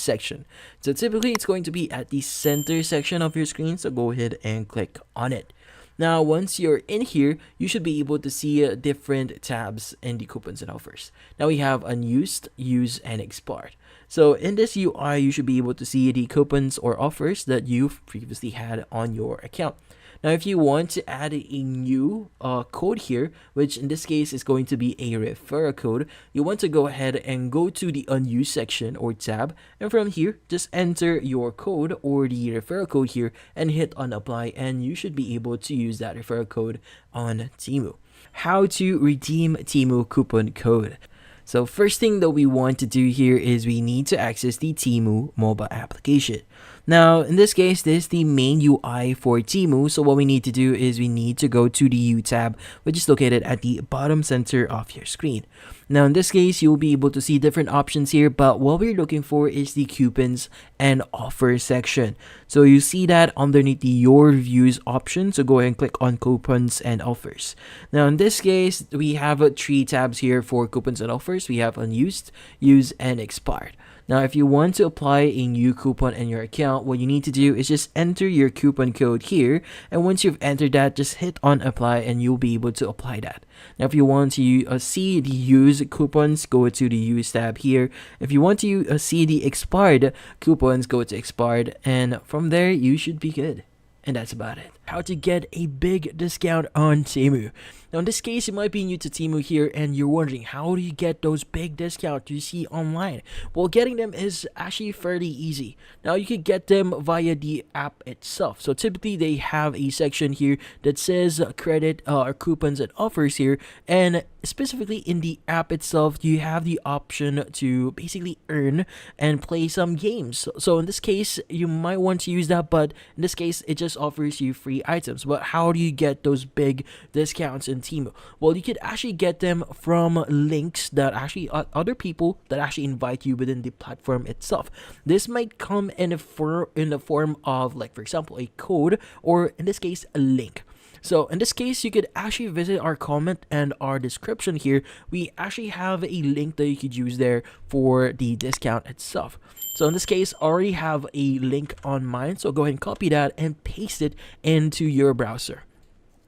section. So typically it's going to be at the center section of your screen, so go ahead and click on it. Now, once you're in here, you should be able to see different tabs in the coupons and offers. Now we have unused, use, and expired. So in this UI, you should be able to see the coupons or offers that you've previously had on your account. Now, if you want to add a new code here, which in this case is going to be a referral code, you want to go ahead and go to the unused section or tab, and from here, just enter your code or the referral code here and hit on apply, and you should be able to use that referral code on Temu. How to redeem Temu coupon code. So first thing that we want to do here is we need to access the Temu mobile application. Now, in this case, this is the main UI for Temu. So what we need to do is we need to go to the U tab, which is located at the bottom center of your screen. Now, in this case, you'll be able to see different options here, but what we're looking for is the coupons and offers section. So you see that underneath the your views option. So go ahead and click on coupons and offers. Now, in this case, we have 3 tabs here for coupons and offers. We have unused, use, and expired. Now, if you want to apply a new coupon in your account, what you need to do is just enter your coupon code here. And once you've entered that, just hit on apply and you'll be able to apply that. Now, if you want to see the use coupons, go to the use tab here. If you want to see the expired coupons, go to expired. And from there, you should be good. And that's about it. How to get a big discount on Temu. Now, in this case, you might be new to Temu here and you're wondering, how do you get those big discounts you see online? Well, getting them is actually fairly easy. Now, you can get them via the app itself. So typically, they have a section here that says credit or coupons and offers here. And specifically in the app itself, you have the option to basically earn and play some games. So in this case, you might want to use that, but in this case, it just offers you free items. But how do you get those big discounts in Temu? Well, you could actually get them from links that actually other people that actually invite you within the platform itself. This might come in the form of, like, for example, a code, or in this case, a link. So in this case, you could actually visit our comment and our description here. We actually have a link that you could use there for the discount itself. So in this case, I already have a link on mine. So go ahead and copy that and paste it into your browser.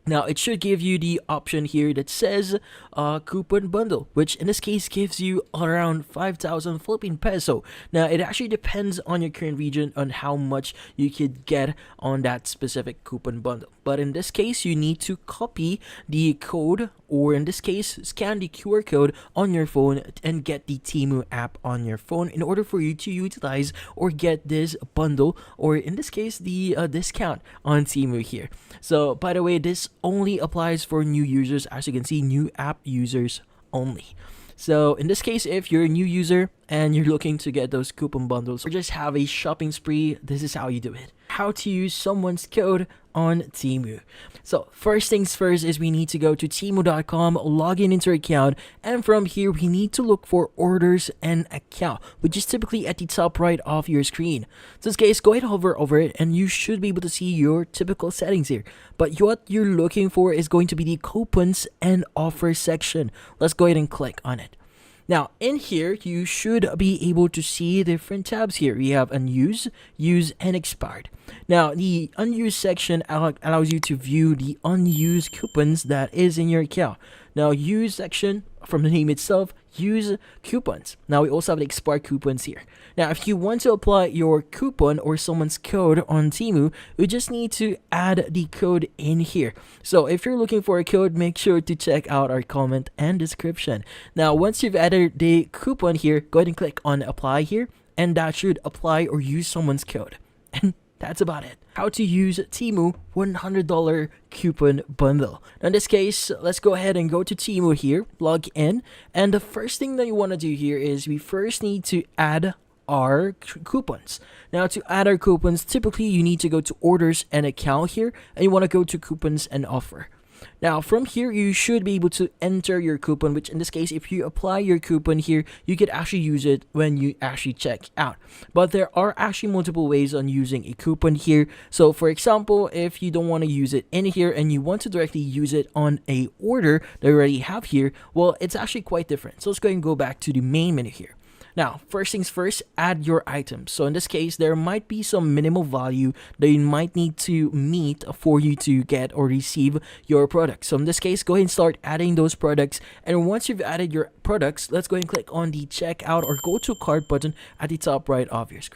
Now, it should give you the option here that says coupon bundle, which in this case gives you around 5,000 Philippine peso. Now, it actually depends on your current region on how much you could get on that specific coupon bundle. But in this case, you need to copy the code, or in this case, scan the QR code on your phone and get the Temu app on your phone in order for you to utilize or get this bundle, or in this case, the discount on Temu here. So, by the way, this only applies for new users. As you can see, new app users only. So in this case, if you're a new user and you're looking to get those coupon bundles or just have a shopping spree, this is how you do it. How to use someone's code on Temu. So first things first is we need to go to temu.com, log in into our account, and from here we need to look for orders and account, which is typically at the top right of your screen. So in this case, go ahead and hover over it and you should be able to see your typical settings here. But what you're looking for is going to be the coupons and offers section. Let's go ahead and click on it. Now, in here, you should be able to see different tabs here. We have unused, use, and expired. Now, the unused section allows you to view the unused coupons that is in your account. Now, use section, from the name itself, use coupons. Now, we also have the expired coupons here. Now, if you want to apply your coupon or someone's code on Temu, you just need to add the code in here. So if you're looking for a code, make sure to check out our comment and description. Now, once you've added the coupon here, go ahead and click on apply here, and that should apply or use someone's code. And that's about it. How to use Temu $100 coupon bundle. Now in this case, let's go ahead and go to Temu here, log in, and the first thing that you want to do here is we first need to add our coupons. Now to add our coupons, typically you need to go to orders and account here, and you want to go to coupons and offer. Now from here, you should be able to enter your coupon, which in this case, if you apply your coupon here, you could actually use it when you actually check out. But there are actually multiple ways on using a coupon here. So for example, if you don't want to use it in here and you want to directly use it on a order that you already have here, well, it's actually quite different. So let's go ahead and go back to the main menu here. Now, first things first, add your items. So in this case, there might be some minimal value that you might need to meet for you to get or receive your products. So in this case, go ahead and start adding those products. And once you've added your products, let's go ahead and click on the checkout or go to cart button at the top right of your screen.